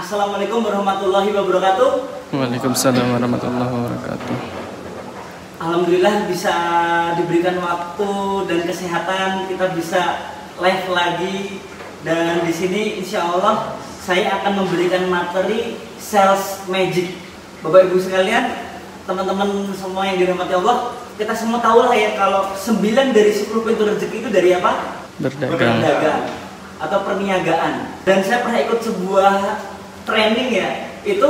Assalamualaikum warahmatullahi wabarakatuh. Waalaikumsalam warahmatullahi wabarakatuh. Alhamdulillah bisa diberikan waktu dan kesehatan, kita bisa live lagi. Dan di sini insya Allah saya akan memberikan materi sales magic. Bapak Ibu sekalian, teman-teman semua yang dirahmati Allah, kita semua tahu lah ya kalau 9 dari 10 pintu rezeki itu dari apa? Berdagang atau perniagaan. Dan saya pernah ikut sebuah training ya, itu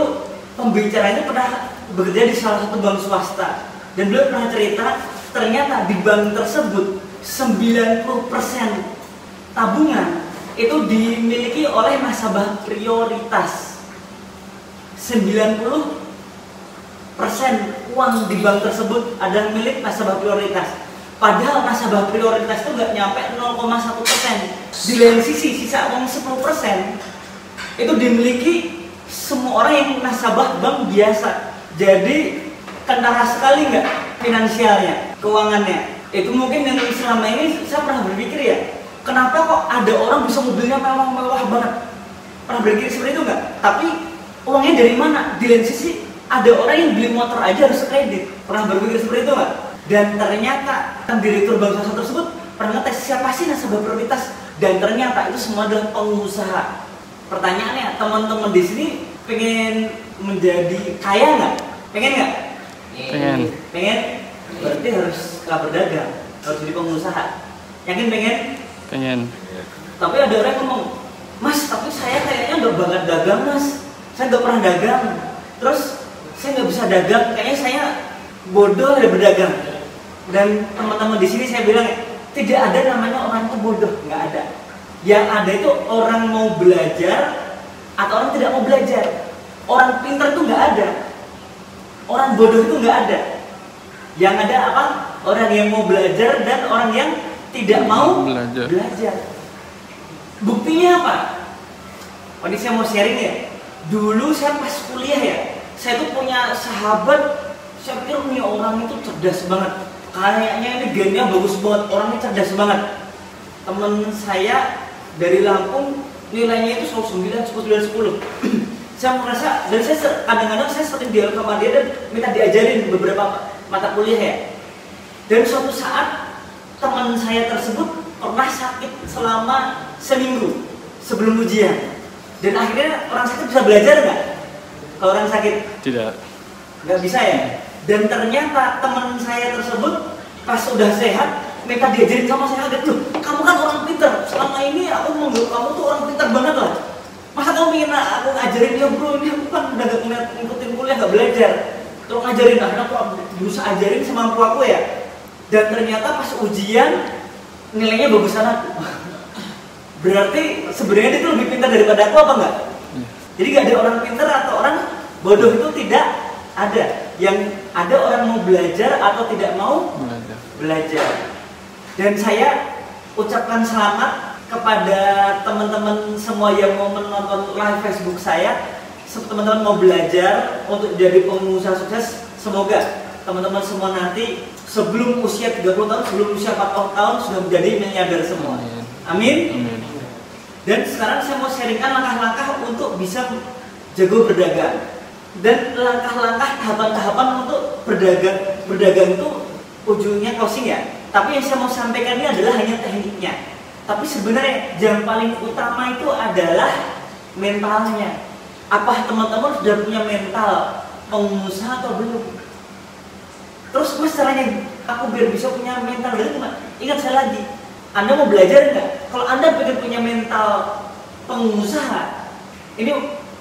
pembicaranya pernah bekerja di salah satu bank swasta, dan beliau pernah cerita ternyata di bank tersebut 90% tabungan itu dimiliki oleh nasabah prioritas. 90% uang di bank tersebut adalah milik nasabah prioritas. Padahal nasabah prioritas itu nggak nyampe 0,1%. Di lain sisi, sisa uang 10% itu dimiliki semua orang yang nasabah bank biasa. Jadi kentara sekali nggak finansialnya, keuangannya. Itu mungkin yang selama ini saya pernah berpikir ya, kenapa kok ada orang bisa mobilnya mewah-mewah banget? Pernah berpikir seperti itu nggak? Tapi uangnya dari mana? Di lain sisi ada orang yang beli motor aja harus kredit. Pernah berpikir seperti itu nggak? Dan ternyata direktur bank swasta tersebut pernah ngetes siapa sih nasabah prioritas, dan ternyata itu semua adalah pengusaha. Pertanyaannya, teman-teman di sini pengen menjadi kaya nggak? Pengen nggak? Pengen. Pengen? Berarti harus nggak berdagang, harus jadi pengusaha. Yakin pengen? Pengen. Tapi ada orang yang ngomong, Mas, tapi saya kayaknya nggak banget dagang, Mas. Saya nggak pernah dagang. Terus saya nggak bisa dagang. Kayaknya saya bodoh dari berdagang. Dan teman-teman di sini saya bilang, tidak ada namanya orang itu bodoh, nggak ada. Yang ada itu orang mau belajar atau orang tidak mau belajar. Orang pintar itu nggak ada. Orang bodoh itu nggak ada. Yang ada apa? Orang yang mau belajar dan orang yang tidak mau belajar. Buktinya apa? Ini saya mau sharing ya. Dulu saya pas kuliah ya, saya tuh punya sahabat. Saya pikir nih orang itu cerdas banget. Kayaknya ini gennya bagus banget, orangnya cerdas banget. Temen saya dari Lampung, nilainya itu 9, 10. Saya merasa, dan saya kadang-kadang saya sering dialog sama dia dan minta diajarin beberapa mata kuliah ya. Dan suatu saat teman saya tersebut pernah sakit selama seminggu sebelum ujian. Dan akhirnya orang sakit bisa belajar nggak? Kalau orang sakit? Tidak. Nggak bisa ya. Dan ternyata teman saya tersebut pas udah sehat minta diajarin sama saya, tuh kamu kan orang pintar, selama ini aku menganggap kamu tuh orang pintar banget lah, masa kamu ingin aku ngajarin? Ya bro, ini aku kan udah gak ngikutin kuliah, gak belajar, terus ngajarin. Akhirnya aku berusaha ajarin semampu aku ya. Dan ternyata pas ujian nilainya bagusan aku. Berarti sebenarnya dia tuh lebih pintar daripada aku apa enggak? Jadi gak ada orang pintar atau orang bodoh, itu tidak ada. Yang ada orang mau belajar atau tidak mau belajar. Dan saya ucapkan selamat kepada teman-teman semua yang mau menonton live Facebook saya. Teman-teman mau belajar untuk jadi pengusaha sukses, semoga teman-teman semua nanti sebelum usia 30 tahun, sebelum usia 40 tahun sudah menjadi miliarder semua. Amin. Dan sekarang saya mau sharingkan langkah-langkah untuk bisa jago berdagang. Dan langkah-langkah tahapan-tahapan untuk berdagang itu ujungnya closing ya. Tapi yang saya mau sampaikan ini adalah hanya tekniknya. Tapi sebenarnya yang paling utama itu adalah mentalnya. Apa teman-teman sudah punya mental pengusaha atau belum? Terus mas caranya aku biar bisa punya mental dari mana? Ingat saya lagi, Anda mau belajar nggak? Kalau Anda pengen punya mental pengusaha, ini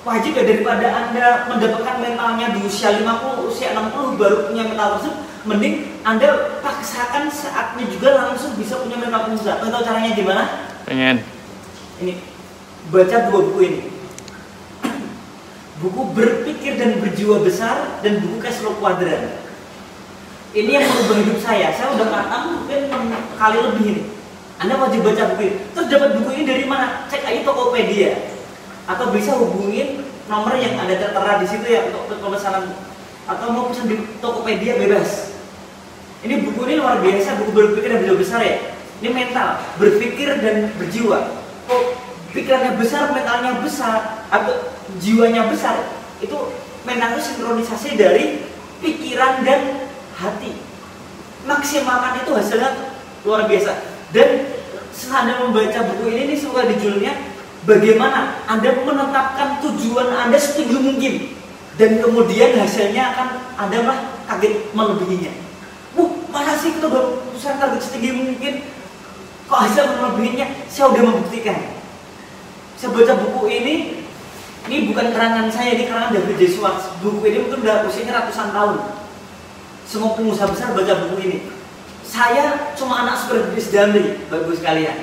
wajib ya, daripada Anda mendapatkan mentalnya di usia 50, usia 60 baru punya mental tersebut, mending Anda paksakan saatnya juga langsung bisa punya mental pengusaha. Tahu caranya gimana? Pengen. Ini, baca 2 buku ini. Buku Berpikir dan Berjiwa Besar dan buku Cash Flow Quadrant. Ini yang merubah hidup saya. Saya udah khatam mungkin 6 kali lebih ini. Anda wajib baca buku ini. Terus dapat buku ini dari mana? Cek aja Tokopedia. Atau bisa hubungin nomor yang ada tertera di situ ya untuk pemesanan, atau mau pesan di Tokopedia bebas. Ini buku ini luar biasa, buku Berpikir dan Berjiwa Besar ya. Ini mental, berpikir dan berjiwa. Oh, pikirannya besar, mentalnya besar, atau jiwanya besar, itu mental itu sinkronisasi dari pikiran dan hati. Maksimalkan itu hasilnya luar biasa. Dan setelah Anda membaca buku ini suka di judulnya bagaimana Anda menetapkan tujuan Anda setinggi mungkin, dan kemudian hasilnya akan Anda mah kaget melebihinya. Mana sih kita berusaha target setinggi mungkin kok hasil melebihinya? Saya udah membuktikan. Saya baca buku ini bukan karangan saya, ini karangan David J. Schwartz. Buku ini mungkin udah usianya ratusan tahun. Semua pengusaha besar baca buku ini. Saya cuma anak seperti Damri, Bapak Ibu sekalian.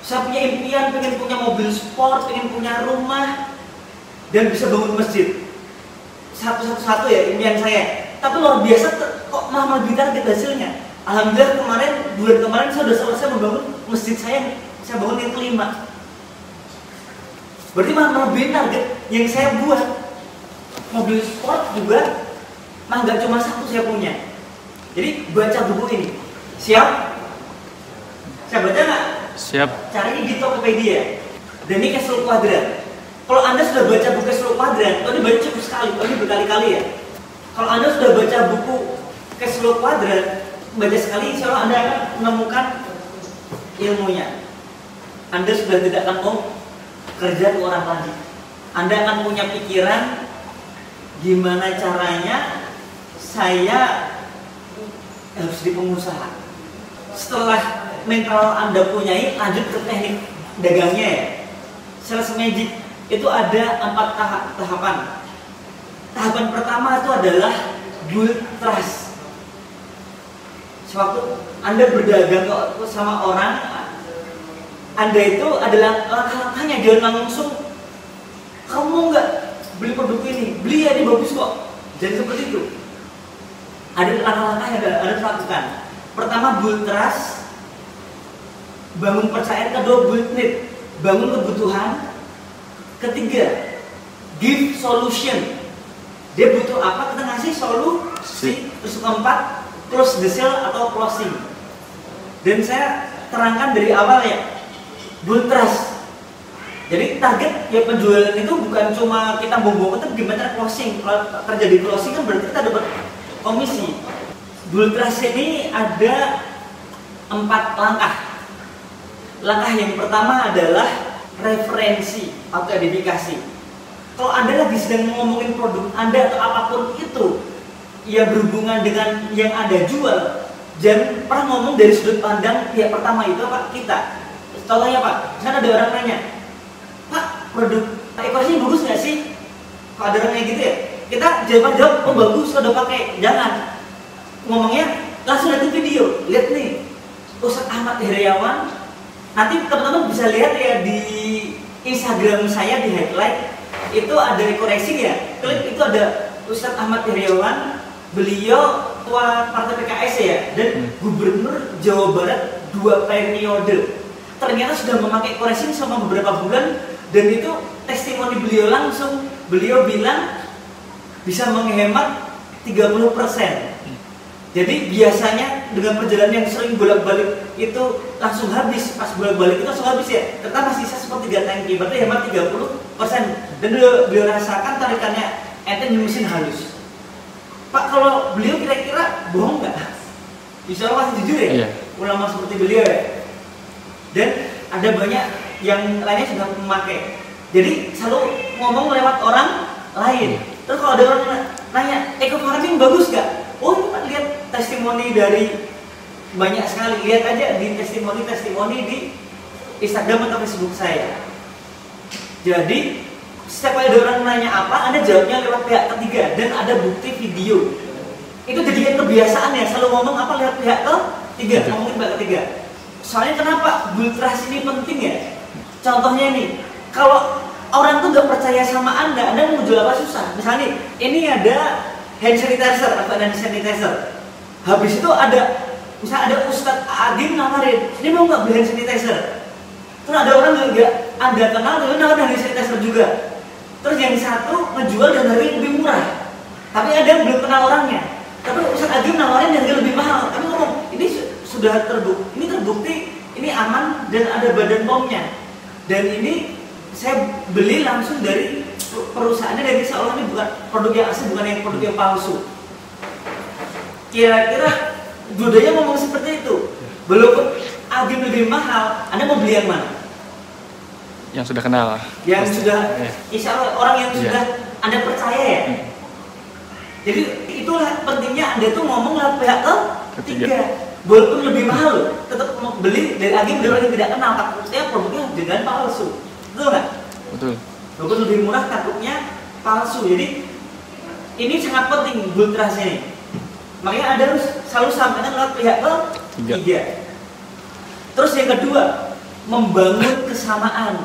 Saya punya impian, pengen punya mobil sport, pengen punya rumah, dan bisa bangun masjid. Satu-satu ya impian saya. Tapi luar biasa kok malah lebih target hasilnya. Alhamdulillah bulan kemarin saya sudah selesai membangun masjid saya bangun yang kelima. Berarti malah melebihi target yang saya buat. Mobil sport juga mah nggak cuma satu saya punya. Jadi baca buku ini. Siap? Saya baca nggak? Siap. Cari di Tokopedia. Dan ini Castle Quadrant. Kalau Anda sudah baca buku Castle Quadrant, ini baca cukup sekali, ini berkali-kali ya. Kalau Anda sudah baca buku Castle Quadrant, baca sekali, insya Allah Anda akan menemukan ilmunya. Anda sudah tidak akan mau kerja ke orang lagi. Anda akan punya pikiran gimana caranya saya harus jadi pengusaha. Setelah mental Anda punyai, lanjut ke teknik dagangnya ya. Sales magic itu ada 4 tahapan. Tahapan pertama itu adalah build trust. Sewaktu Anda berdagang sama orang, Anda itu adalah langkah-langkahnya, jangan langsung kamu mau nggak beli produk ini, beli ya, ini bagus kok. Jangan seperti itu. Ada langkah-langkah yang harus lakukan. Pertama build trust, bangun percaya. Kedua build need, bangun kebutuhan. Ketiga give solution, dia butuh apa, kita ngasih solusi. Terus keempat close the sale atau closing. Dan saya terangkan dari awal ya, build trust. Jadi target ya penjualan itu bukan cuma kita bombong, tapi gimana closing. Kalau terjadi closing kan berarti kita dapat komisi. Build trust ini ada 4 langkah. Langkah yang pertama adalah referensi atau identifikasi. Kalau Anda lagi sedang ngomongin produk Anda atau apapun itu ya berhubungan dengan yang Anda jual, jangan pernah ngomong dari sudut pandang pihak pertama itu apa kita. Contohnya Pak, misalnya ada orang nanya, Pak, produk ekornya bagus nggak sih? Kalau ada orang kayak gitu ya, kita jawab, oh bagus, udah pakai. Jangan ngomongnya langsung lihat video, lihat nih Ustadz Ahmad Heriawan. Nanti teman-teman bisa lihat ya di Instagram saya di highlight itu ada koreksi ya. Klik itu ada Ustadz Ahmad Heriawan, beliau ketua partai PKS ya, dan gubernur Jawa Barat 2 periode. Ternyata sudah memakai koreksi selama beberapa bulan, dan itu testimoni beliau langsung. Beliau bilang bisa menghemat 30%. Jadi biasanya dengan perjalanan yang sering bolak-balik itu langsung habis. Pas bolak-balik itu langsung habis ya. Ternyata masih sisa seperti 3 tangki, berarti hemat 30%. Dan beliau rasakan tarikannya enten mesin halus. Pak, kalau beliau kira-kira bohong nggak? Insya Allah masih jujur ya? Iya. Ulama seperti beliau ya. Dan ada banyak yang lainnya sudah memakai. Jadi selalu ngomong lewat orang lain. Terus kalau ada orang nanya, eco farming bagus nggak? Oh, Pak, lihat testimoni dari banyak sekali. Lihat aja di testimoni di Instagram atau Facebook saya. Jadi setiap kali ada orang nanya apa, Anda jawabnya lewat pihak ketiga dan ada bukti video. Itu jadikan kebiasaan ya, selalu ngomong apa lewat pihak ketiga, ngomongin pihak ketiga. Soalnya kenapa build trust ini penting ya? Contohnya nih, kalau orang tuh nggak percaya sama Anda mau jual apa susah. Misalnya ini ada hand sanitizer atau hand sanitizer. Habis itu ada, misalnya ada Ustadz Agim nawarin, ini mau nggak beli hand sanitizer? Terus ada orang yang nggak Anda kenal, dia nawarin hand sanitizer juga. Terus yang satu ngejual dan harga lebih murah, tapi ada yang belum kenal orangnya. Tapi Ustadz Agim nawarin dan harga lebih mahal. Tapi ngomong, ini sudah terbukti, ini aman dan ada badan POM-nya. Dan ini saya beli langsung dari perusahaannya, dari seolah ini bukan produk yang asli, bukan yang produk yang palsu. Kira-kira budaya ngomong seperti itu. Walaupun agak lebih mahal, Anda mau beli yang mana? Yang sudah kenal. Yang sudah, insya Allah orang yang sudah Anda percaya ya. Jadi itulah pentingnya Anda tuh ngomong lewat pihak ketiga. Walaupun lebih mahal, tetap mau beli dari agen dari orang yang tidak kenal, takutnya produknya dengan palsu. Betul nggak? Betul. Walaupun lebih murah, takutnya palsu. Jadi ini sangat penting bull trust ini. Makanya Anda harus selalu sampaikan lewat pihak ketiga. Terus yang kedua, membangun kesamaan.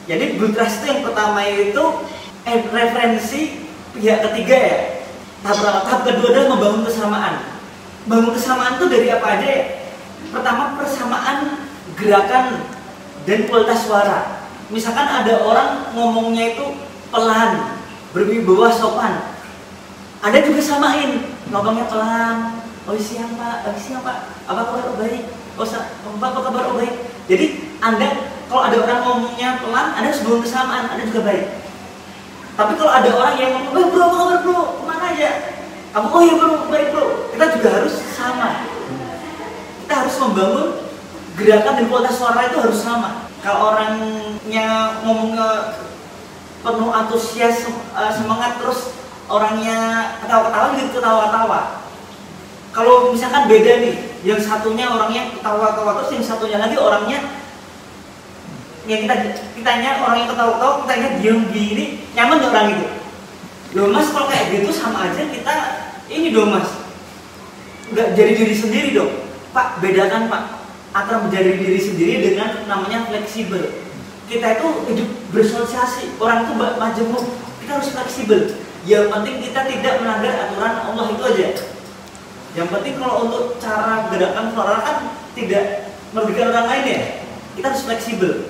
Jadi bull trust itu yang pertama itu referensi pihak ketiga ya. Tahap kedua adalah membangun kesamaan. Membangun kesamaan itu dari apa aja ya? Pertama, persamaan gerakan dan kualitas suara. Misalkan ada orang ngomongnya itu pelan, berwibawa, sopan. Anda juga samain, ngomongnya pelan. Oh siang pak, apa kabar? Oh baik. Oh apa kabar? Oh baik. Jadi Anda kalau ada orang ngomongnya pelan, Anda harus bangun kesamaan, Anda juga baik. Tapi kalau ada orang yang ngomong, bro, apa kabar bro, kemana aja? Kamu, oh iya bro, baik bro. Kita juga harus sama. Kita harus membangun gerakan dan kualitas suara itu harus sama. Kalau orangnya ngomongnya penuh antusias, semangat, terus orangnya ketawa-ketawa, gitu ketawa-ketawa. Kalau misalkan beda nih, yang satunya orangnya ketawa-ketawa, terus yang satunya lagi orangnya yang kitanya orang yang ketawa-ketawa, kitanya diam gini, nyaman gak orang itu? Loh mas, kalau kayak gitu sama aja kita ini dong mas, nggak jadi diri sendiri dong. Pak, bedakan pak antara menjadi diri sendiri dengan namanya fleksibel. Kita itu hidup bersosialisasi, orang itu majemuk, kita harus fleksibel. Yang penting kita tidak melanggar aturan Allah, itu aja. Yang penting kalau untuk cara gerakan suara kan tidak merugikan orang lain ya, kita harus fleksibel.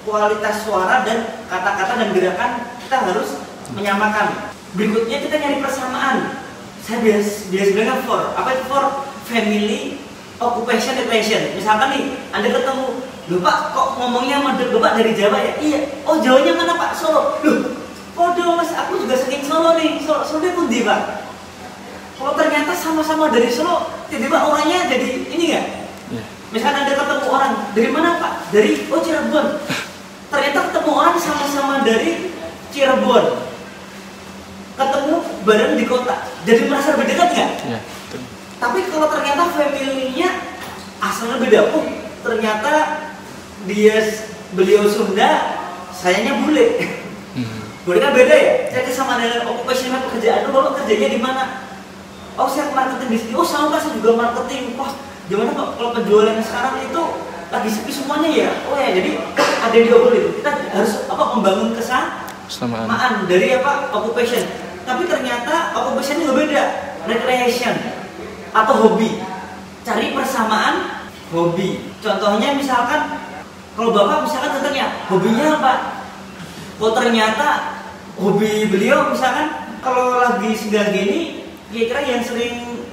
Kualitas suara dan kata-kata dan gerakan kita harus menyamakan. Berikutnya kita nyari persamaan. Saya biasa bilang apa itu for family, occupation, passion. Misalkan nih, Anda ketemu, loh Pak, kok ngomongnya sama Bapak dari Jawa ya? Iya. Oh Jawanya mana Pak? Solo. Loh, waduh mas, aku juga saking Solo nih. Solo dia pun di Pak. Kalau ternyata sama-sama dari Solo, tiba-tiba orangnya jadi ini nggak? Misalkan Anda ketemu orang dari mana Pak? Dari Cirebon. Ternyata ketemu orang sama-sama dari Cirebon, ketemu bareng di kota, jadi merasa lebih dekat nggak? Ya, tapi kalau ternyata family-nya asalnya beda, ternyata beliau Sunda, sayanya bule. Bule kan beda ya? Saya sama dengan occupation pekerjaan, bapak kerjanya di mana? Oh saya marketing di sini. Oh sama Pak, saya juga marketing. Wah, gimana Pak kalau penjualan sekarang itu lagi sepi semuanya ya? Oh ya, jadi ada yang diobrolin. Kita harus membangun kesamaan dari occupation. Tapi ternyata occupation juga beda, recreation atau hobi. Cari persamaan hobi. Contohnya misalkan kalau bapak misalkan contohnya hobinya apa? Kalau ternyata hobi beliau misalkan kalau lagi sedang gini, kira-kira yang sering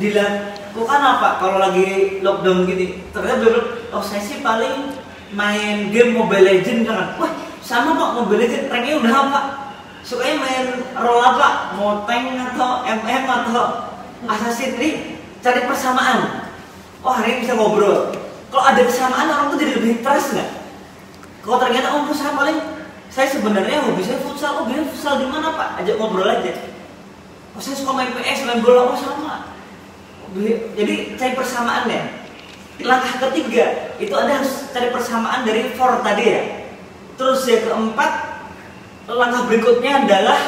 dilakukan apa kalau lagi lockdown gini? Ternyata beliau, oh saya sih paling main game Mobile Legends kan. Wah sama Pak, Mobile Legends ranknya udah apa? Sukanya main role apa? Mau tank atau MM atau Assassin's Creed? Cari persamaan. Oh hari ini bisa ngobrol. Kalau ada kesamaan orang tuh jadi lebih trust nggak? Kalau ternyata saya sebenarnya hobi saya futsal. Oh dia futsal di mana Pak? Ajak ngobrol aja. Oh saya suka main PS, main bola. Oh sama. Jadi cari persamaan ya. Langkah ketiga itu Anda harus cari persamaan dari 4 tadi ya. Terus yang keempat, langkah berikutnya adalah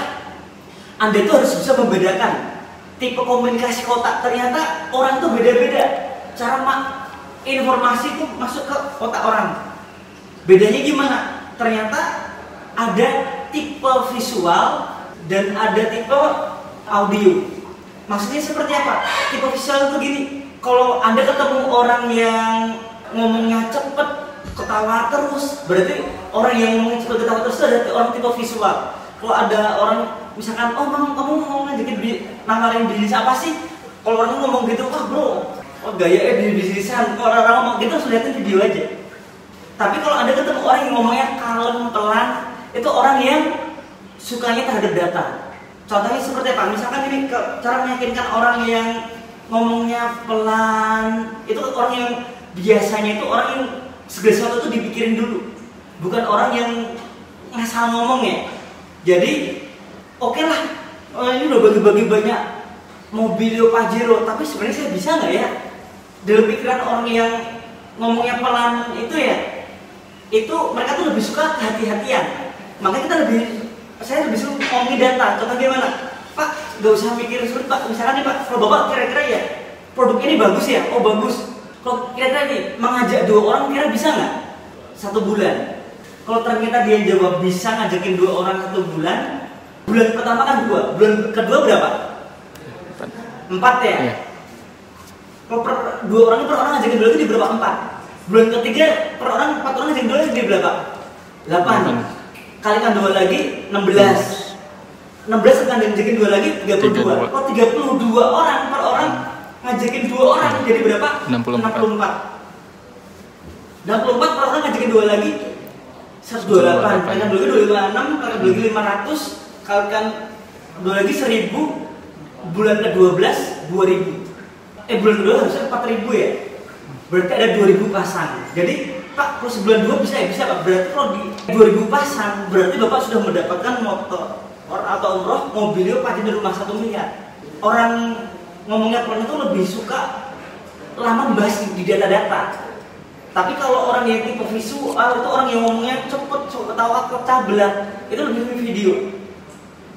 Anda itu harus bisa membedakan tipe komunikasi kotak. Ternyata orang itu beda-beda cara informasi itu masuk ke otak orang. Bedanya gimana? Ternyata ada tipe visual dan ada tipe audio. Maksudnya seperti apa? Tipe visual itu gini. Kalau Anda ketemu orang yang ngomongnya cepet, ketawa terus, berarti orang yang ngomongnya cepet, ketawa terus itu ada orang tipe visual. Kalau ada orang misalkan, oh kamu mau ngajakin nawarin bisnis apa sih? Kalau orang ngomong gitu, wah bro, gayanya bisnisan. Kalau orang ngomong gitu harus lihatin video aja. Tapi kalau Anda ketemu orang yang ngomongnya kalem, pelan, itu orang yang sukanya terhadap data. Contohnya seperti apa? Misalkan ini cara meyakinkan orang yang ngomongnya pelan, itu orang yang biasanya itu orang yang segala sesuatu itu dipikirin dulu, bukan orang yang ngasal ngomong ya. Jadi oke lah, ini udah bagi-bagi banyak mobil Pajero, tapi sebenarnya saya bisa nggak ya? Dalam pikiran orang yang ngomongnya pelan itu ya, itu mereka tuh lebih suka kehati-hatian. Makanya saya lebih suka ngomongin data. Contoh gimana? Pak, nggak usah mikir sulit Pak. Misalkan nih Pak, kalau Bapak kira-kira ya produk ini bagus ya, oh bagus. Kalau kira-kira nih mengajak 2 orang kira bisa nggak 1 bulan? Kalau ternyata dia jawab bisa ngajakin 2 orang 1 bulan, bulan pertama kan 2, bulan kedua berapa? 4 ya? Iya. Kalau 2 orang per orang ngajakin 2 lagi di berapa? 4. Bulan ketiga per orang 4 orang ngajakin 2 lagi di berapa? 8. Kalikan 2 lagi 16. 16 akan ngajakin 2 lagi 32. Kalau 32 orang per orang ngajakin 2 orang jadi berapa? 64. 64 per orang ngajakin 2 lagi 128. Kalikan 2 lagi 256, kalikan 2 lagi 500, kalikan 2 lagi 1000. Bulan ke-12 2000. Bulan kedua harusnya 4000 ya. Berarti ada 2000 pasang. Jadi Pak, kalau sebulan 2 bisa ya? Bisa Pak. Berarti kalau di 2000 pasang, berarti Bapak sudah mendapatkan motor atau umroh mobilio pajak di rumah 1 miliar. Orang ngomongnya pelan itu lebih suka lama membahas di data-data. Tapi kalau orang yang tipe visual itu orang yang ngomongnya cepet, ketawa kecablat, itu lebih video.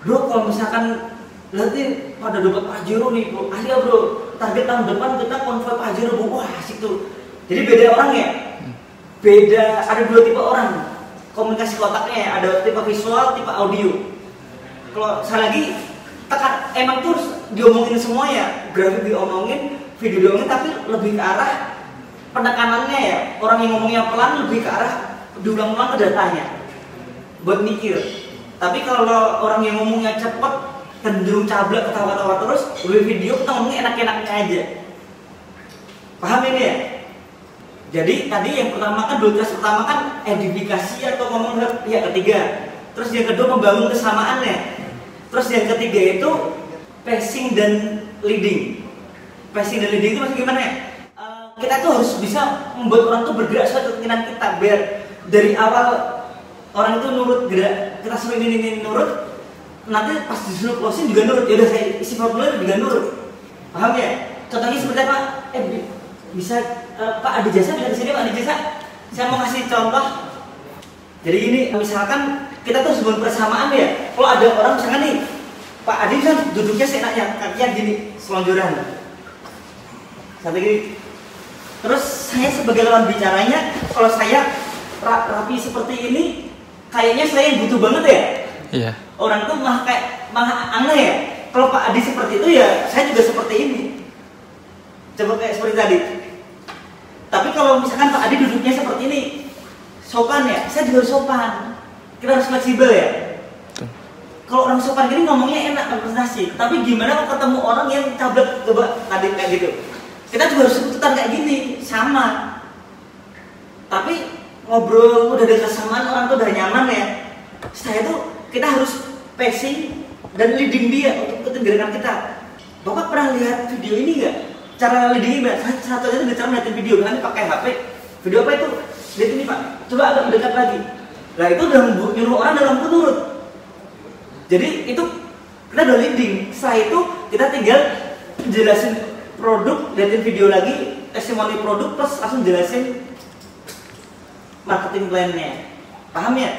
Bro, kalau misalkan nanti pada dapat Pajero nih bro, ayo bro, target tahun depan kita konvoy Pajero bro, wah asik tuh. Jadi beda orang ya, beda, ada 2 tipe orang komunikasi kotaknya ya, ada tipe visual, tipe audio. Kalau saya lagi tekan, emang tuh harus diomongin semua ya, grafik diomongin, video diomongin, tapi lebih ke arah penekanannya ya, orang yang ngomongnya pelan lebih ke arah diulang-ulang ke datanya, buat mikir. Tapi kalau orang yang ngomongnya cepet, cenderung cablak, ketawa-ketawa terus, lebih video kita ngomongnya enak-enaknya aja. Paham ini ya? Jadi tadi yang pertama kan, dua tes pertama kan edifikasi atau ngomong ke pihak ketiga. Terus yang kedua membangun kesamaannya. Terus yang ketiga itu passing dan leading. Passing dan leading itu maksudnya gimana ya? Kita tuh harus bisa membuat orang tuh bergerak sesuai keinginan kita, biar dari awal orang itu nurut gerak, kita suruh ini nurut, nanti pas disuruh closing juga nurut. Ya udah saya isi formulir juga nurut. Paham ya? Contohnya seperti apa? Bisa Pak Adi Jasa bisa di sini Pak Adi Jasa. Saya mau kasih contoh. Jadi gini, misalkan kita tuh sebuah persamaan ya. Kalau ada orang misalkan nih, Pak Adi kan duduknya seenaknya, kakinya gini, selonjoran. Satu gini. Terus saya sebagai lawan bicaranya, kalau saya rapi seperti ini, kayaknya saya yang butuh banget ya. Iya. Orang tuh malah aneh ya. Kalau Pak Adi seperti itu ya, saya juga seperti ini. Coba kayak seperti tadi. Tapi kalau misalkan Pak Adi duduknya seperti ini, sopan ya, saya juga sopan. Kita harus fleksibel ya. Kalau orang sopan gini ngomongnya enak presentasi. Tapi gimana kalau ketemu orang yang cablek, coba tadi kayak gitu. Kita juga harus sebutan kayak gini, sama. Tapi ngobrol udah ada kesamaan, orang tuh udah nyaman ya. Saya tuh kita harus passing dan leading dia untuk ikutin gerakan kita. Bapak pernah lihat video ini nggak? Cara leading ini, satu-satunya itu cara ngeliatin video, kan pakai HP. Video apa itu? Lihat ini Pak, coba agak dekat lagi. Nah itu udah nyuruh orang dalam nurut. Jadi itu kita udah leading. Setelah itu kita tinggal jelasin produk, liatin video lagi, testimoni produk, plus langsung jelasin marketing plan-nya. Paham ya?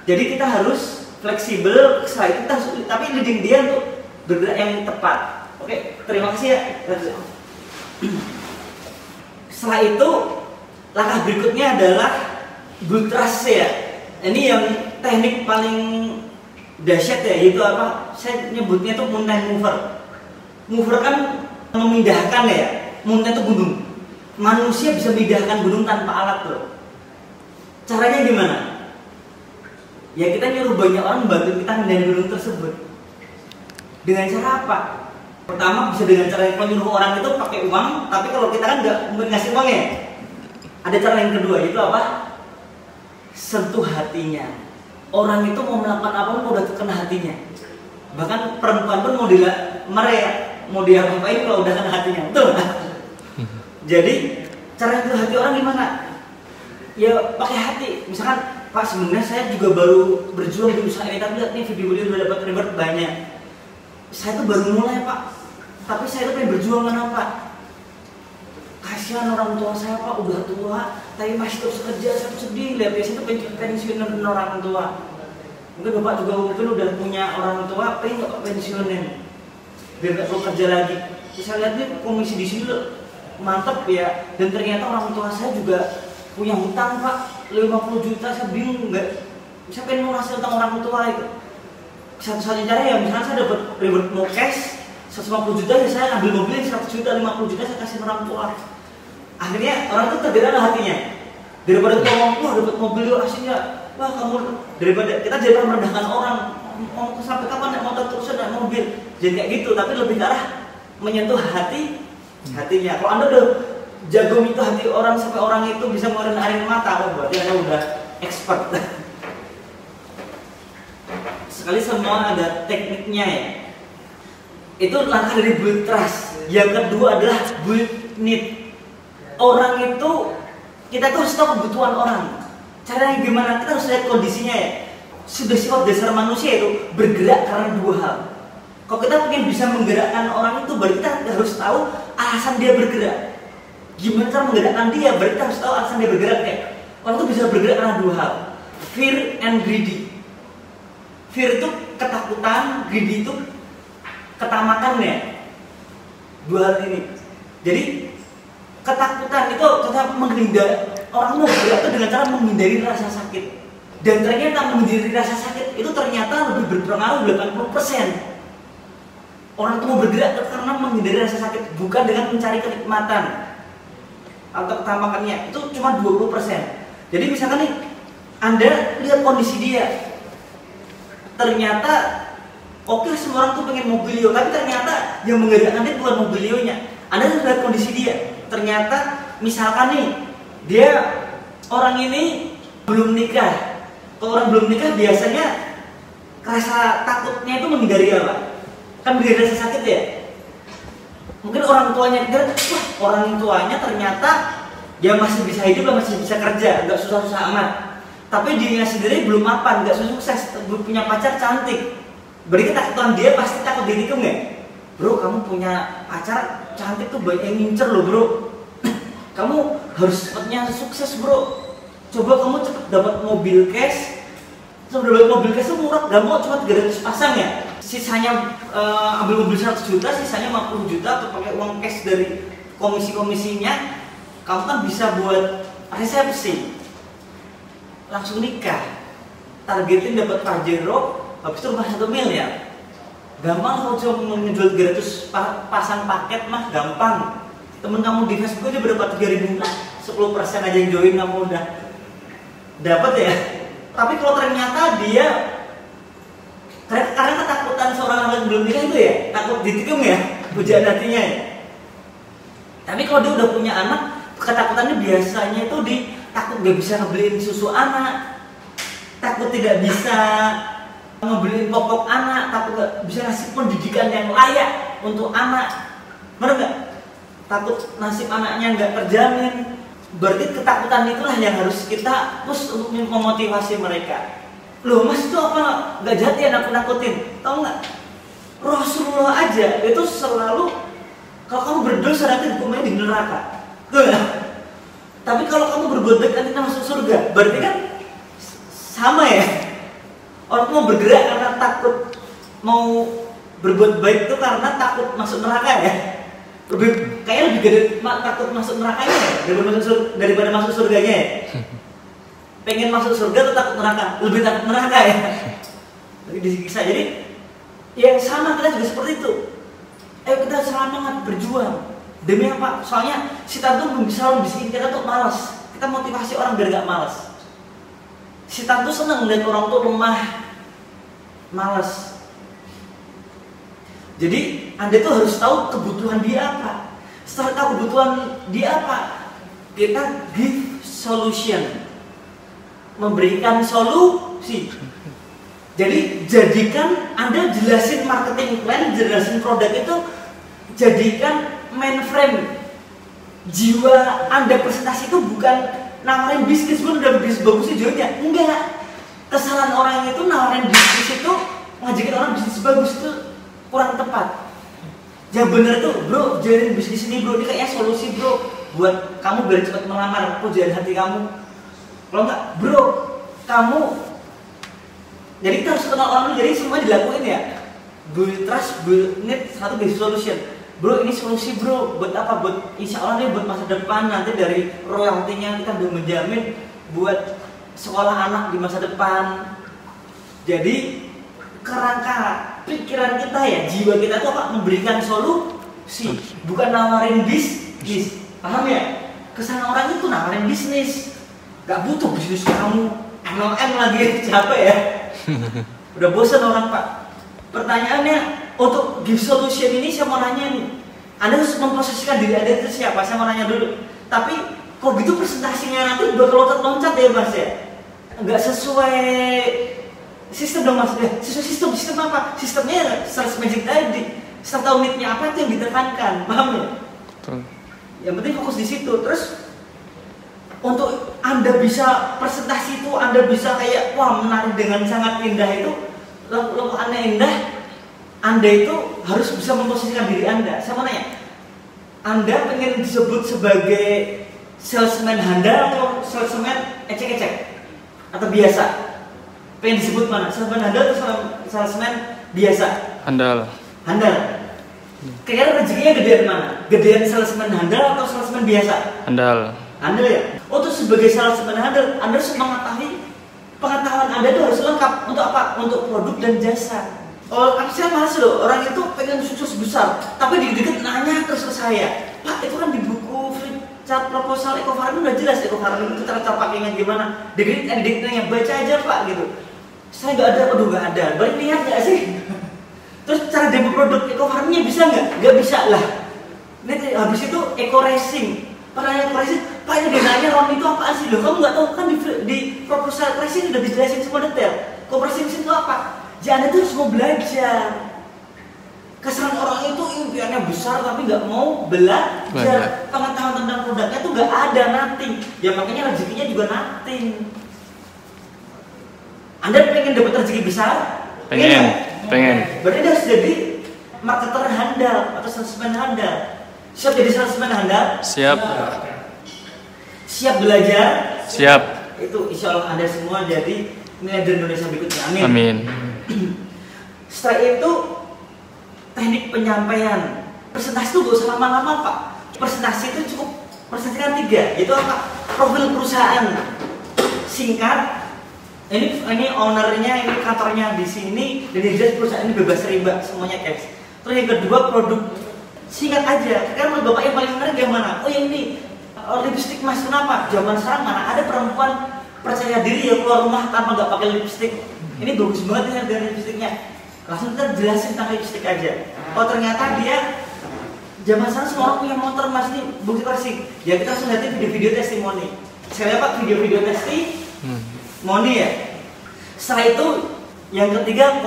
Jadi kita harus fleksibel, setelah itu kita harus, tapi leading dia untuk bergerak yang tepat. Oke, terima kasih ya. Setelah itu langkah berikutnya adalah build trust ya. Ini yang teknik paling dahsyat ya, yaitu apa? Saya nyebutnya itu mountain mover. Mover kan memindahkan ya. Mountain itu gunung. Manusia bisa memindahkan gunung tanpa alat loh. Caranya gimana? Ya kita nyuruh banyak orang membantu kita mendain gunung tersebut. Dengan cara apa? Pertama bisa dengan cara yang nyuruh orang itu pakai uang, tapi kalau kita kan nggak ngasih uang ya. Ada cara yang kedua, yaitu apa? sentuh hatinya. Orang itu mau melakukan apapun udah kena hatinya. Bahkan perempuan pun mau mau dia ngapain kalau udah kena hatinya, betul nggak? Jadi cara itu hati orang gimana? Ya pakai hati. Misalkan, Pak sebenarnya saya juga baru berjuang di usaha ini, tapi lihat nih video-video udah dapat reward banyak. Saya tuh baru mulai Pak, tapi saya tuh pengen berjuang. Kenapa? Kasihan orang tua saya Pak, udah tua, tapi masih terus kerja. Saya tuh sedih lihat dia itu pensiunin orang tua. Mungkin Bapak juga udah punya orang tua, pengen nggak pensiunin, biar nggak perlu kerja lagi. Terus saya lihat nih komisi di sini mantep ya, dan ternyata orang tua saya juga punya hutang Pak 50 juta. Saya bingung nggak, saya pengen ngasih hutang orang tua itu. Satu-satunya cara ya misalnya saya dapat reward mau cash 150 juta, ya saya ambil mobil 100 juta, 50 juta saya kasih orang tua. Akhirnya orang itu tergerak hatinya, daripada ngomong wah dapat mobil yuk aslinya, wah kamu, daripada kita jangan merendahkan orang, mau sampai kapan naik motor terus naik mobil, jadi kayak gitu. Tapi lebih ke arah menyentuh hatinya. Kalau Anda udah jago itu hati orang sampai orang itu bisa mengeluarkan air mata, berarti Anda udah expert. Sekali semua ada tekniknya ya. Itu langkah dari build trust. Yang kedua adalah build need. Orang itu, kita tuh harus tahu kebutuhan orang. Caranya gimana? Kita harus lihat kondisinya ya. Sudah sifat dasar manusia itu bergerak karena dua hal. Kalau kita ingin bisa menggerakkan orang itu, berarti kita harus tahu alasan dia bergerak. Gimana cara menggerakkan dia? Berarti kita harus tahu alasan dia bergerak ya. Orang itu bisa bergerak karena dua hal, fear and greedy. Fear itu ketakutan, greedy itu ketamakan ya. Dua hal ini. Jadi ketakutan itu cara menghindari, orang mau bergerak itu dengan cara menghindari rasa sakit. Dan ternyata menghindari rasa sakit itu ternyata lebih berpengaruh 80%. Orang itu mau bergerak karena menghindari rasa sakit, bukan dengan mencari kenikmatan atau ketamakannya. Itu cuma 20%. Jadi misalkan nih, Anda lihat kondisi dia, ternyata oke, semua orang tuh pengen mobilio, tapi ternyata yang menggerakkan dia bukan mobilionya. Anda lihat kondisi dia, ternyata misalkan nih, dia orang ini belum nikah. Kalau orang belum nikah biasanya rasa takutnya itu menghindari apa? Kan menghindari rasa sakit ya. Mungkin orang tuanya kira, wah orang tuanya ternyata dia masih bisa hidup, masih bisa kerja, nggak susah-susah amat. Tapi dirinya sendiri belum mapan, nggak sukses, belum punya pacar cantik. Berarti ketakutan dia pasti takut ditikung ya. Bro, kamu punya pacar cantik tuh banyak yang ngincer loh bro. Kamu harus cepatnya sukses bro. Coba kamu cepet dapat mobil cash. Dapat mobil cash itu murah, gak mau cuma 300 pasang ya. Sisanya ambil mobil 100 juta, sisanya 50 juta atau pakai uang cash dari komisi-komisinya. Kamu kan bisa buat resepsi, langsung nikah, targetin dapat Pajero, habis itu rumah 1 miliar. Gampang kalau cuma menjual 300 pasang paket mah gampang. Temen kamu di Facebook aja berapa 3.000, 10% aja yang join kamu udah dapat ya. Tapi kalau ternyata dia karena ketakutan seorang anak belum nikah itu ya, takut ditikung ya, pujaan hatinya ya. Tapi kalau dia udah punya anak, ketakutannya biasanya itu takut gak bisa ngebeliin susu anak, takut tidak bisa ngebeliin popok anak, takut gak bisa ngasih pendidikan yang layak untuk anak. Bener gak? Takut nasib anaknya gak terjamin. Berarti ketakutan itulah yang harus kita push untuk memotivasi mereka. Loh mas itu apa? Gak jahat ya nakut-nakutin. Tahu gak? Rasulullah aja itu selalu, kalau kamu berdosa nanti hukumnya di neraka. Tuh ya? Tapi kalau kamu berbuat baik nanti masuk surga. Berarti kan sama ya. Orang mau bergerak karena takut mau berbuat baik itu karena takut masuk neraka ya. Kayaknya lebih gede takut masuk nerakanya ya, daripada masuk surganya ya. Pengen masuk surga atau takut neraka? Lebih takut neraka ya. Lagi disiksa. Jadi yang sama kita juga seperti itu. Ayo kita semangat berjuang. Demi apa? Soalnya setan tuh selalu bisikin kita tuh malas. Kita motivasi orang biar gak malas. Setan tuh seneng lihat orang tuh lemah, malas. Jadi Anda tuh harus tahu kebutuhan dia apa. Setelah tahu kebutuhan dia apa, kita give solution. memberikan solusi. Jadi jadikan Anda jelasin marketing plan, jelasin produk itu, jadikan mainframe. Jiwa Anda presentasi itu bukan nawarin bisnis pun udah bisnis bagus tujuannya, enggak. Kesalahan orang itu nawarin bisnis itu ngajakin orang bisnis bagus itu kurang tepat. Yang bener tuh, bro, jalanin bisnis ini bro, ini kayaknya solusi bro buat kamu biar cepat melamar pujaan hati kamu. Kalau enggak, bro, kamu jadi kita harus kenal orang dulu, jadi semua dilakuin ya. Build trust, build need, satu business solution. Bro, ini solusi bro, buat apa? Buat insya Allah nih buat masa depan, nanti dari royaltinya kita udah menjamin buat sekolah anak di masa depan. Jadi kerangka pikiran kita ya, jiwa kita tuh apa? Memberikan solusi, bukan nawarin bisnis. Paham ya? Kesana orang itu nawarin bisnis, gak butuh bisnis kamu. MLM lagi capek ya. Udah bosan orang pak. Pertanyaannya, untuk give solution ini saya mau nanya nih, Anda harus memposisikan diri Anda itu siapa? Saya mau nanya dulu. Tapi kok gitu presentasinya nanti bakal loncat-loncat ya mas ya? Nggak sesuai sistem dong mas ya? Sesuai sistem apa? Sistemnya sales magic tadi. Serta unitnya apa itu yang ditekankan, paham ya? Betul. Yang penting fokus di situ. Terus untuk Anda bisa presentasi itu, Anda bisa kayak wah menarik dengan sangat indah itu, lalu Anda indah, Anda itu harus bisa memposisikan diri Anda. Saya mau nanya, Anda pengen disebut sebagai salesman handal atau salesman ecek-ecek? Atau biasa? Pengen disebut mana? Salesman handal atau salesman biasa? Handal. Handal. Kira-kira rezekinya gedean mana? Gedean salesman handal atau salesman biasa? Handal. Handal ya? Untuk sebagai salesman handal, Anda harus mengetahui pengetahuan Anda itu harus lengkap. Untuk apa? Untuk produk dan jasa. Oh, saya malas loh, orang itu pengen sukses besar, tapi dikit-dikit nanya terus ke saya, Pak, itu kan di buku flipchart proposal ekofarming udah jelas ekofarming itu cara pakainya gimana. Dikit-dikit nanya, baca aja Pak gitu. Saya nggak ada, aduh nggak ada. Balik lihat nggak sih? Terus cara demo produk ekofarmingnya bisa nggak? Nggak bisa lah. Nanti habis itu eco racing. Pertanyaan eco racing, Pak ini dia nanya Ron itu apaan sih? Loh, kamu nggak tahu kan di proposal racing udah dijelasin semua detail. Eco racing itu apa? Jadi Anda tuh harus mau belajar. Kesalahan orang itu impiannya besar tapi nggak mau belajar. Pengetahuan tentang produknya tuh nggak ada, nothing. Ya makanya rezekinya juga nothing. Anda pengen dapat rezeki besar? Pengen. Berarti Anda harus jadi marketer handal atau salesman handal. Siap jadi salesman handal? Siap. Siap belajar? Siap. Itu insya Allah Anda semua jadi miliarder Indonesia berikutnya. Amin. Amin. Setelah itu teknik penyampaian. Presentasi itu gak usah lama-lama Pak. Presentasi itu cukup presentasikan 3. Itu apa? Profil perusahaan singkat. Ini ownernya, ini kantornya di sini, dan yang jelas perusahaan ini bebas riba, semuanya cash. Terus yang kedua produk singkat aja. Karena bapak yang paling menarik yang mana? Oh yang ini lipstick mas, kenapa? Zaman sekarang mana ada perempuan percaya diri ya keluar rumah tanpa nggak pakai lipstick. Ini bagus banget ya dari lipstiknya. Langsung kita jelasin tentang lipstick aja. Oh ternyata dia zaman sekarang semua orang punya motor mas, ini bukti persik. Ya kita langsung lihat video-video testimoni. Saya lihat video-video testimoni ya. Setelah itu yang ketiga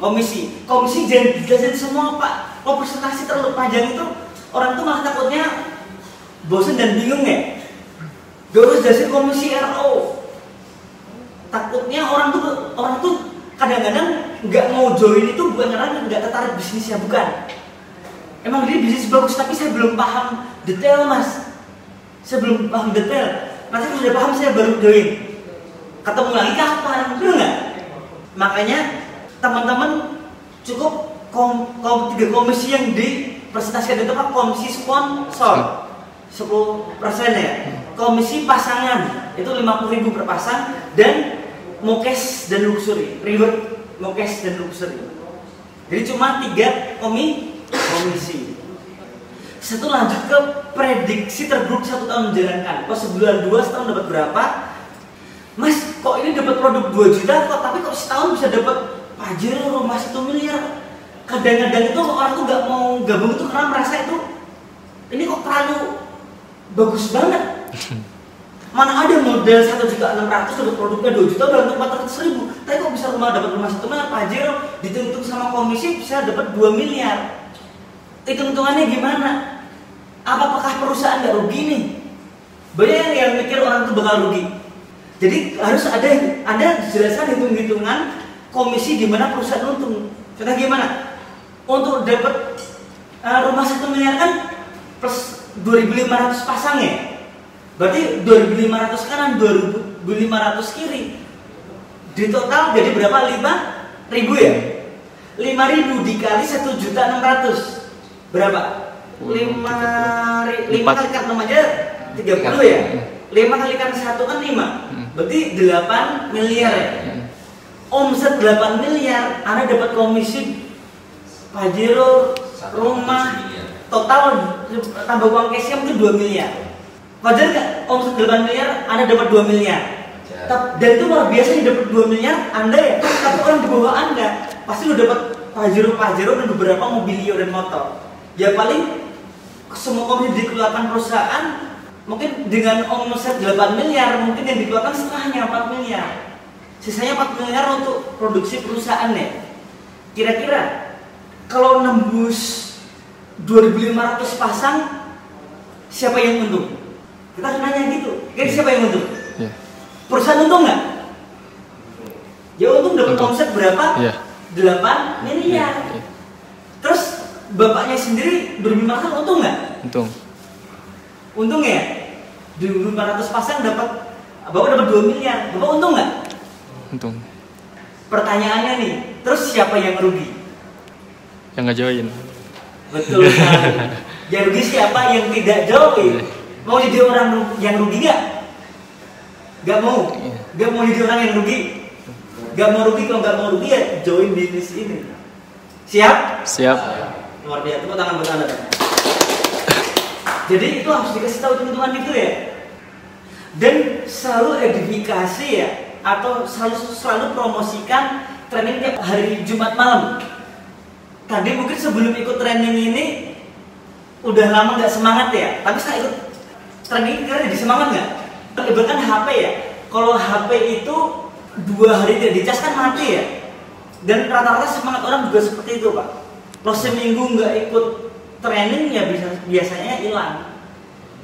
komisi. Komisi jangan dijelasin semua Pak. Kalau presentasi terlalu panjang itu orang tuh malah takutnya bosan dan bingung ya. Gak harus jelasin komisi RO. Takutnya orang tuh kadang-kadang nggak mau join itu bukan karena nggak tertarik bisnisnya, bukan. Emang dia bisnis bagus tapi saya belum paham detail mas. Saya belum paham detail. Nanti kalau sudah paham saya baru join. Ketemu lagi kapan? Benar nggak? Makanya teman-teman cukup 3 komisi yang dipresentasikan itu apa? Komisi sponsor 10% ya. Komisi pasangan itu 50.000 per pasang dan mokes dan luxury, reward mokes dan luxury. Jadi cuma 3 komisi. Satu lanjut ke prediksi terburuk 1 tahun menjalankan. Pas sebulan 2 setahun dapat berapa? Mas, kok ini dapat produk 2 juta kok, tapi kok setahun bisa dapat pajero rumah 1 miliar. Kadang-kadang itu orang tuh nggak mau gabung itu karena merasa itu ini kok terlalu bagus banget. Mana ada modal 1.600.000 dapat produknya 2 juta dalam 400.000. Tapi kok bisa dapat rumah 1 miliar? Pajero dihitung sama komisi bisa dapat 2 miliar. Hitung-hitungannya gimana? Apakah perusahaan nggak rugi nih? Banyak yang mikir orang itu bakal rugi. Jadi harus ada jelaskan hitung-hitungan komisi di mana perusahaan untung. Contoh gimana? Untuk dapat rumah 1 miliar kan plus 2.500 pasang ya. Berarti 2.500 kanan, 2.500 kiri. Di total jadi berapa? 5.000 ya? 5.000 dikali 1.600.000 berapa? 5 kali kan 6 aja 30 ya? 5 kali kan 1 kan 5. Berarti 8 miliar ya? Omset 8 miliar, Anda dapat komisi Pajero, rumah, total tambah uang cashnya mungkin 2 miliar. Wajar nggak? Omset 8 miliar, Anda dapat 2 miliar. Dan itu luar biasa dapat 2 miliar Anda ya. Tapi orang di bawah Anda pasti udah dapat Pajero dan beberapa mobilio dan motor. Ya paling semua komisi dikeluarkan perusahaan mungkin dengan omset 8 miliar, mungkin yang dikeluarkan setengahnya 4 miliar. Sisanya 4 miliar untuk produksi perusahaan ya. Kira-kira kalau nembus 2.500 pasang, siapa yang untung? Kita harus nanya gitu. Kira siapa yang untung? Yeah. Perusahaan untung nggak? Ya untung dapat omset berapa? Yeah. 8 miliar. Yeah. Terus bapaknya sendiri 2.500 untung nggak? Untung. Untung ya? 2.500 pasang dapat, bapak dapat 2 miliar. Bapak untung nggak? Untung. Pertanyaannya nih, terus siapa yang rugi? Yang nggak join. Betul sekali. Yang rugi siapa? Yang tidak join. Mau jadi orang yang rugi nggak? Gak mau. Gak mau jadi orang yang rugi. Gak mau rugi. Kalau gak mau rugi ya join bisnis ini. Siap? Siap. Luar biasa. Tepuk tangan buat Anda. Jadi itu harus dikasih tahu teman-teman itu ya. Dan selalu edifikasi ya, atau selalu promosikan training tiap hari Jumat malam. Tadi mungkin sebelum ikut training ini udah lama nggak semangat ya, tapi setelah ikut training ini kira jadi semangat nggak? Ibaratkan HP ya, kalau HP itu 2 hari tidak dicas kan mati ya. Dan rata-rata semangat orang juga seperti itu Pak. Kalau seminggu nggak ikut training ya biasanya hilang.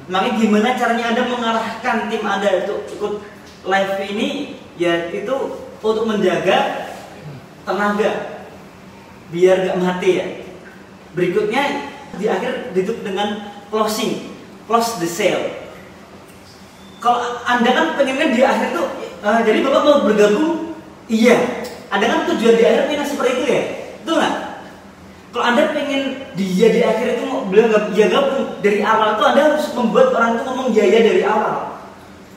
Makanya gimana caranya Anda mengarahkan tim Anda untuk ikut live ini? Ya itu untuk menjaga tenaga biar nggak mati ya. Berikutnya di akhir ditutup dengan closing, close the sale. Kalau Anda kan pengennya di akhir tuh, jadi Bapak mau bergabung, iya. Anda kan tujuan di akhir pengen seperti itu ya, betul nggak? Kalau Anda pengen dia di akhir itu mau bilang ya gabung dari awal tuh Anda harus membuat orang itu ngomong ya dari awal.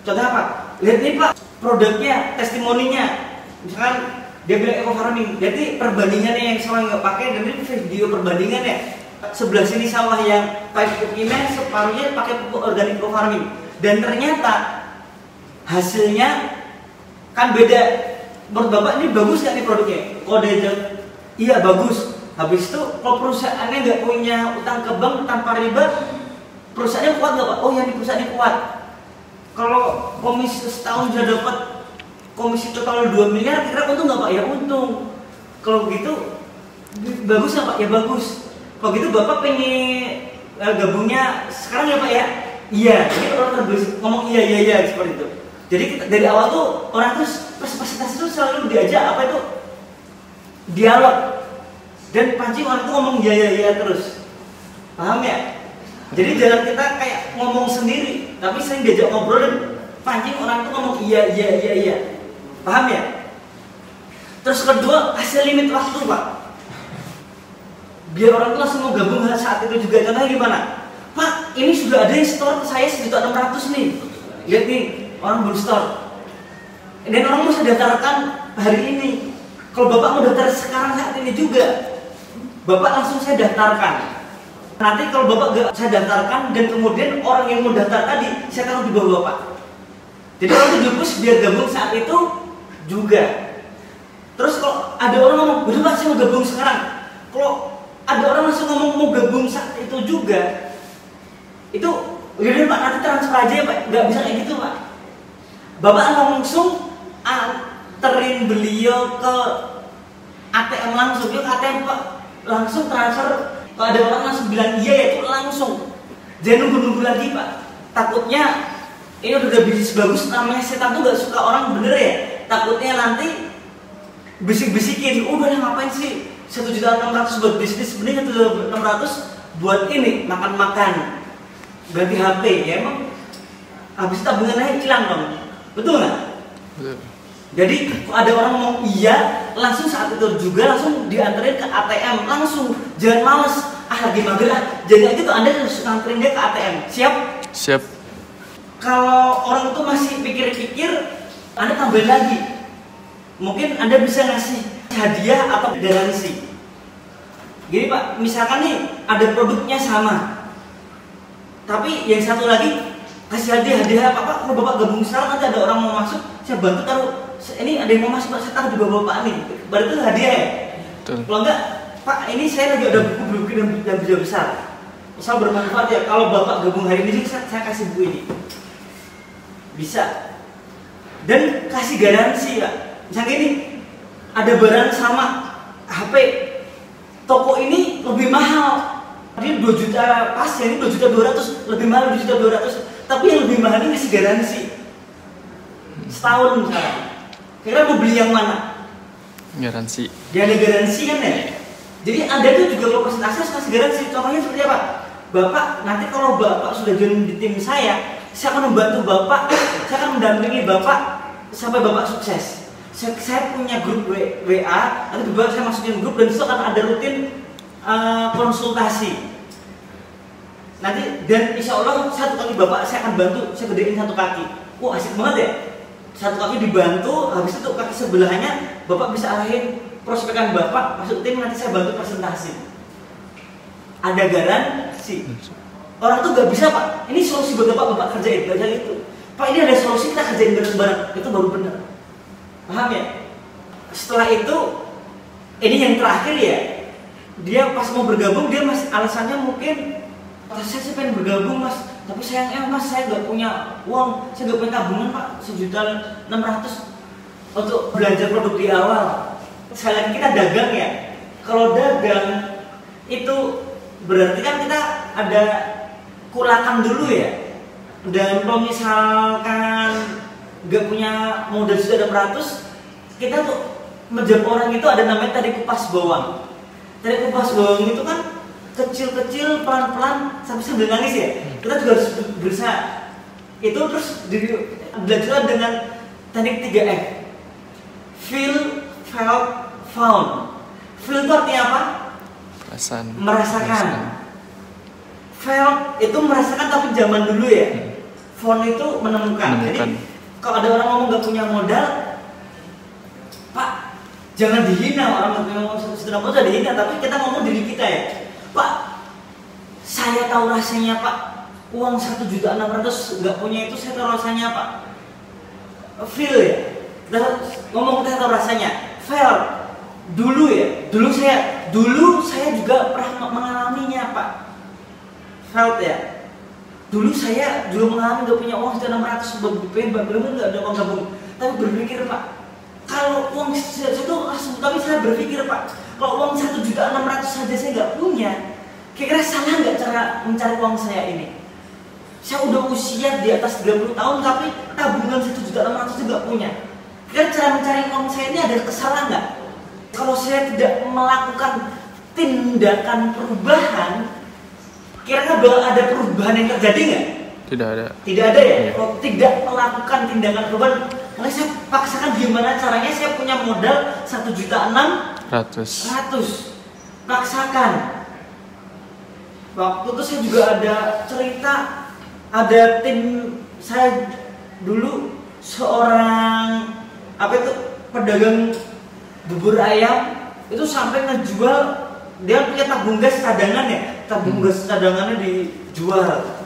Contoh apa? Lihat nih Pak, produknya, testimoninya, misalkan dia bilang eco farming, jadi perbandingannya yang sawah nggak pakai, dan ini video perbandingannya. Sebelah sini sawah yang pakai pupuk kimia, separuhnya pakai pupuk organik eco farming. Dan ternyata hasilnya kan beda. Menurut Bapak ini bagus nggak nih produknya? Kode iya bagus. Habis itu kalau perusahaannya nggak punya utang ke bank tanpa riba, perusahaannya kuat nggak Pak? Oh ya, ini perusahaannya kuat. Kalau komisi setahun sudah dapat komisi total 2 miliar, kira untung nggak Pak? Ya untung. Kalau gitu bagus nggak Pak? Ya bagus. Kalau gitu Bapak pengen gabungnya sekarang ya Pak ya? Iya, ini orang terus ngomong iya seperti itu. Jadi dari awal tuh orang tuh fasilitas itu selalu diajak apa itu dialog, dan pancing orang tuh ngomong iya terus. Paham ya? Jadi jangan kita kayak ngomong sendiri, tapi sering diajak ngobrol dan pancing orang tuh ngomong iya. Paham ya? Terus kedua, kasih limit waktu Pak. Biar orang tuh langsung mau gabung saat itu juga. Contohnya gimana? Pak, ini sudah ada yang store ke saya 1.600.000 nih. Lihat nih, orang belum store. Dan orang mau saya daftarkan hari ini. Kalau Bapak mau daftar sekarang saat ini juga, Bapak langsung saya daftarkan. Nanti kalau Bapak gak saya daftarkan dan kemudian orang yang mau daftar tadi, saya taruh di bawah Bapak. Jadi orang itu dipush biar gabung saat itu juga. Terus kalau ada orang ngomong, betul Pak, saya mau gabung sekarang. Kalau ada orang langsung ngomong mau gabung saat itu juga, itu yaudah Pak, nanti transfer aja ya Pak. Gak bisa kayak gitu Pak. Bapak langsung anterin beliau ke ATM langsung, ke ATM Pak, langsung transfer. Kalau ada orang langsung bilang iya ya itu langsung, jangan nunggu-nunggu lagi Pak. Takutnya ini udah bisnis bagus, namanya setan tuh gak suka orang bener ya. Takutnya nanti bisik-bisikin, udah ngapain sih 1.600.000 buat bisnis, mending 1.600.000 buat ini makan-makan, ganti HP ya. Emang habis tabungannya hilang dong, betul nggak? Betul. Jadi kalau ada orang ngomong iya, langsung saat itu juga langsung dianterin ke ATM langsung, jangan males lagi mager jadi gitu. Anda harus nganterin dia ke ATM. Siap? Siap. Kalau orang itu masih pikir-pikir, Anda tambahin lagi. Mungkin Anda bisa ngasih hadiah atau garansi. Jadi Pak, misalkan nih ada produknya sama, tapi yang satu lagi kasih hadiah apa Pak? Kalau Bapak gabung sekarang nanti ada orang mau masuk, saya bantu taruh. Ini ada yang mau masuk, saya taruh di bawah Bapak nih. Berarti itu hadiah ya? Betul. Kalau enggak, Pak, ini saya lagi ada buku-buku yang besar. Misal bermanfaat ya. Kalau Bapak gabung hari ini, saya kasih buku ini. Bisa. Dan kasih garansi Pak. Misalnya gini, ada barang sama HP, toko ini lebih mahal, dia 2 juta pas ya, ini 2.200.000, lebih mahal 2.200.000, tapi yang lebih mahal ini kasih garansi setahun misalnya. Kira mau beli yang mana? Garansi. Dia ada garansi kan ya. Jadi Anda tuh juga kalau presentasi harus kasih garansi. Contohnya seperti apa? Bapak nanti kalau Bapak sudah join di tim saya akan membantu Bapak, saya akan mendampingi Bapak sampai Bapak sukses. Saya punya grup WA, nanti Bapak saya masukin grup dan itu akan ada rutin konsultasi. Nanti dan insya Allah satu kali Bapak saya akan bantu, saya gedein satu kaki. Wah asik banget ya. Satu kaki dibantu, habis itu kaki sebelahnya Bapak bisa arahin prospekan Bapak masuk tim, nanti saya bantu presentasi. Ada garansi. Orang tuh gak bisa Pak, ini solusi buat Bapak kerjain, gak jadi itu. Pak ini ada solusi, kita kerjain bareng-bareng, itu baru benar. Paham ya? Setelah itu, ini yang terakhir ya, dia pas mau bergabung, dia masih alasannya mungkin saya pengen bergabung mas, tapi sayangnya mas saya gak punya uang, saya gak punya tabungan Pak, 1.600.000 untuk belanja produk di awal. Sekali lagi kita dagang ya, kalau dagang itu berarti kan kita ada kulakan dulu ya. Dan kalau misalkan gak punya modal 1.600.000, kita tuh menjawab orang itu ada namanya tadi kupas bawang. Tadi kupas bawang itu kan kecil-kecil, pelan-pelan sambil nangis ya. Kita juga harus berusaha. Itu terus dilanjutkan dengan teknik 3F. Feel, felt, found. Feel itu artinya apa? Merasakan. Felt itu merasakan tapi zaman dulu ya. Found itu menemukan. Jadi kalau ada orang ngomong gak punya modal, Pak, jangan dihina. Orang gak punya modal sudah dihina, tapi kita ngomong diri kita ya. Pak, saya tahu rasanya Pak, uang 1.600.000 nggak punya itu saya tahu rasanya Pak. Feel ya, ngomong kita tahu rasanya. Feel, dulu ya, dulu saya juga pernah mengalaminya Pak. Felt ya, dulu saya juga mengalami nggak punya uang 1.600.000 buat BPM, benar-benar nggak ada uang gabung. Tapi berpikir Pak, kalau uang saya itu langsung, tapi saya berpikir Pak, kalau uang 1.600.000 saja saya nggak punya, kira-kira salah nggak cara mencari uang saya ini? Saya udah usia di atas 30 tahun tapi tabungan 1.600.000 nggak punya. Kira-kira cara mencari uang saya ini ada kesalahan nggak? Kalau saya tidak melakukan tindakan perubahan, kira-kira bakal ada perubahan yang terjadi nggak? Tidak ada. Tidak ada ya? Kalau tidak melakukan tindakan perubahan, makanya saya paksakan gimana caranya saya punya modal 1.600.000. Paksakan. Waktu itu saya juga ada cerita, ada tim saya dulu seorang pedagang bubur ayam itu sampai ngejual, dia punya tabung gas cadangan ya, tabung gas cadangannya dijual.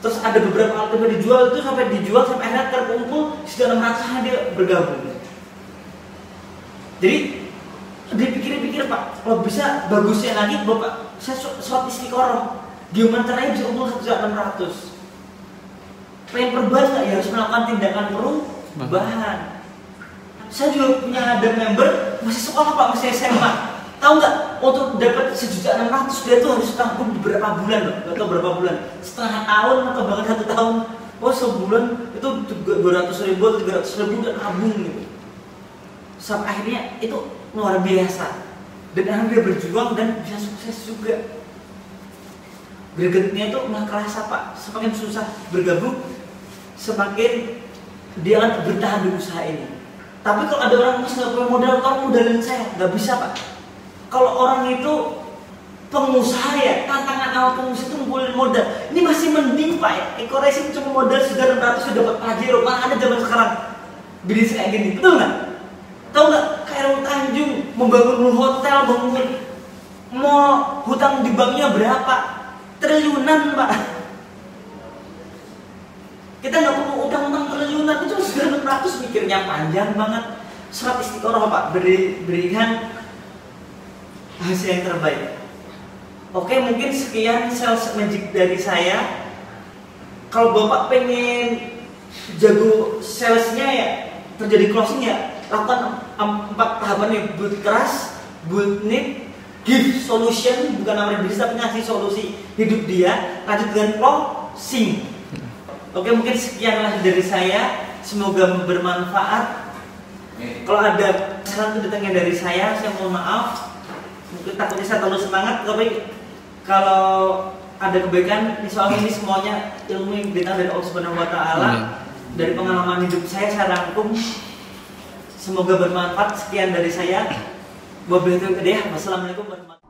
Terus ada beberapa alat yang dijual itu sampai akhirnya terkumpul 1.600.000 dia bergabung. Jadi dipikir-pikir Pak, kalau bisa bagusnya lagi Bapak, saya sholat istiqoroh, gimana caranya bisa kumpul 1.600.000. Pengen perubahan nggak ya harus melakukan tindakan bahan. Saya juga punya ada member masih sekolah Pak, masih SMA. Tahu nggak, untuk dapat 1.600.000 dia tuh harus tanggung beberapa bulan loh, nggak tahu berapa bulan, setengah tahun atau bahkan 1 tahun. Oh sebulan itu 200.000 atau 300.000 dan nabung gitu. Sampai akhirnya itu luar biasa. Dan akhirnya dia berjuang dan bisa sukses juga. Gregetnya itu malah kerasa Pak, semakin susah bergabung, semakin dia akan bertahan di usaha ini. Tapi kalau ada orang masih nggak punya modal, tolong modalin saya, nggak bisa Pak. Kalau orang itu pengusaha ya, tantangan awal pengusaha itu ngumpulin modal. Ini masih mending Pak ya, Eko Racing cuma modal 900 sudah dapat Pajero. Mana ada zaman sekarang bisnis kayak gini, betul nggak? Tahu nggak, Khairul Tanjung membangun hotel, bangun mall, hutang di banknya berapa? Triliunan Pak. Kita nggak perlu utang-utang triliunan, itu 900 mikirnya panjang banget. Surat istiqoroh Pak, berikan hasil yang terbaik. Oke, mungkin sekian sales magic dari saya. Kalau Bapak pengen jago salesnya ya, terjadi closing ya, lakukan 4 tahapan nih: build keras, build need, give solution, bukan namanya bisnis tapi ngasih solusi hidup dia, lanjut dengan closing. Oke, mungkin sekianlah dari saya, semoga bermanfaat. Kalau ada saran datangnya dari saya mohon maaf. Mungkin takutnya saya terlalu semangat, tapi kalau ada kebaikan, insya Allah ini semuanya ilmu yang datang dari Allah Subhanahu Wa Taala. Dari pengalaman hidup saya rangkum. Semoga bermanfaat. Sekian dari saya. Wabillahi taufiq. Wassalamualaikum warahmatullahi wabarakatuh.